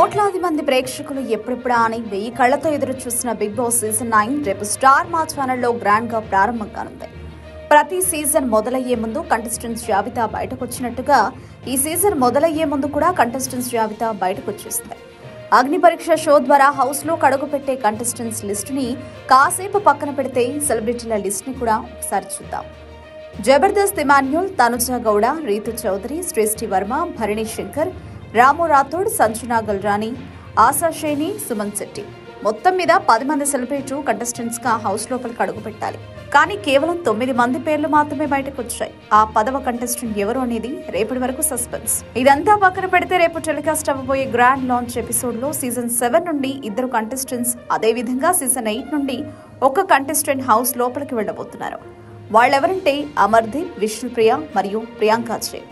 కోట్లాది మంది ప్రేక్షకులు ఎప్పుడెప్పుడా అని 1000 కళ్లతో ఎదురు చూసిన బిగ్ బాస్ సీజన్ 9 రేపు స్టార్ మా ఛానల్లో గ్రాండ్ గా ప్రారంభం కానుంది. ప్రతి సీజన్ మొదలయ్యే ముందు కంటెస్టెంట్స్ జాబితా బయటకు వచ్చినట్టుగా ఈ సీజన్ మొదలయ్యే ముందు కూడా కంటెస్టెంట్స్ జాబితా బయటకు వచ్చేసింది. అగ్ని పరీక్ష షో ద్వారా హౌస్ లో కడుగుపెట్టే కంటెస్టెంట్స్ లిస్ట్ ని కాసేపు పక్కన పెడితే సెలబ్రిటీల లిస్ట్ ని కూడా ఒకసారి చూద్దాం. జబర్దస్త్ ఇమాన్యుల్, తనుజ గౌడ, రీతు చౌదరి, సృష్టి వర్మ, భరణి శంకర్, రాము రాథోడ్, సంజనా గల్రాని, ఆశా షేని, సుమన్ శెట్టి మొత్తం మీద 10 మంది సెలబ్రిటీలు కంటెస్టెంట్స్ గా హౌస్ లోపలికి అడుగు పెట్టాలి. కానీ కేవలం 9 మంది పేర్లు మాత్రమే బయటకు వచ్చాయి. ఆ 10వ కంటెస్టెంట్ ఎవరు అనేది రేపటి వరకు సస్పెన్స్. ఇదంతా పక్కన పెడితే రేపు టెలికాస్ట్ అవ్వబోయే గ్రాండ్ లాంచ్ ఎపిసోడ్ లో సీజన్ 7 నుండి 2 కంటెస్టెంట్స్, అదే విధంగా సీజన్ 8 నుండి 1 కంటెస్టెంట్ హౌస్ లోపలికి వెళ్లబోతున్నారు. వాళ్ళెవరంటే అమర్దీప్, విష్ణుప్రియ మరియు ప్రియాంక చే.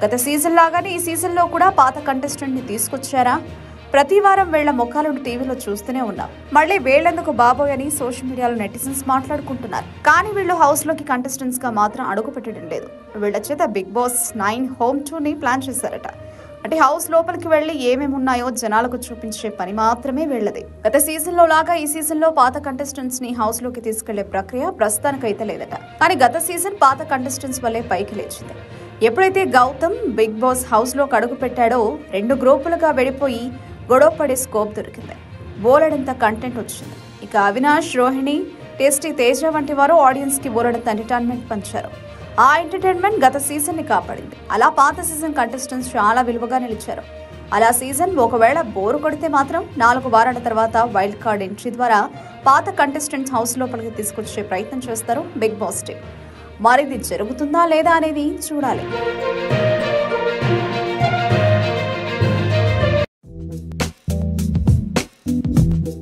గత సీజన్ లాగానే ఈ సీజన్ లో కూడా పాత కంటెస్టెంట్ ని తీసుకొచ్చారా? ప్రతి వారం వీళ్ల ముఖాలను టీవీలో చూస్తూనే ఉన్నాం. మళ్లీ వీళ్లెందుకు బాబోయ్ అని సోషల్ మీడియాలో నెటిజన్స్ మాట్లాడుకుంటున్నారు. కానీ వీళ్ళు హౌస్ లోకి కంటెస్టెంట్స్ గా మాత్రం అడుగు పెట్టడం లేదు. వీళ్ల చేత బిగ్ బాస్ 9 హోమ్ టూర్ ని ప్లాన్ చేశారట. అంటే హౌస్ లోపలికి వెళ్లి ఏమేమి ఉన్నాయో జనాలకు చూపించే పని మాత్రమే వీళ్లది. గత సీజన్ లో లాగా ఈ సీజన్ లో పాత కంటెస్టెంట్స్ ని హౌస్ లోకి తీసుకెళ్లే ప్రక్రియ ప్రస్తుతానికైతే లేదట. కానీ గత సీజన్ పాత కంటెస్టెంట్స్ వల్లే పైకి లేచింది. ఎప్పుడైతే గౌతమ్ బిగ్ బాస్ హౌస్ లో అడుగు పెట్టాడో 2 గ్రూపులుగా విడిపోయి గొడవ పడే స్కోప్ దొరికింది. బోలెడంత కంటెంట్ వచ్చింది. ఇక అవినాష్, రోహిణి, టేస్టీ తేజ వంటి వారు ఆడియన్స్ కి బోలెడంత ఎంటర్టైన్మెంట్ పంచారు. ఆ ఎంటర్టైన్మెంట్ గత సీజన్ ని కాపాడింది. అలా పాత సీజన్ కంటెస్టెంట్స్ చాలా విలువగా నిలిచారు. అలా సీజన్ ఒకవేళ బోరు కొడితే మాత్రం 4 వారాల తర్వాత వైల్డ్ కార్డ్ ఎంట్రీ ద్వారా పాత కంటెస్టెంట్స్ హౌస్ లోపలికి తీసుకొచ్చే ప్రయత్నం చేస్తారు బిగ్ బాస్ టీం. మరిది జరుగుతుందా లేదా అనేది చూడాలి.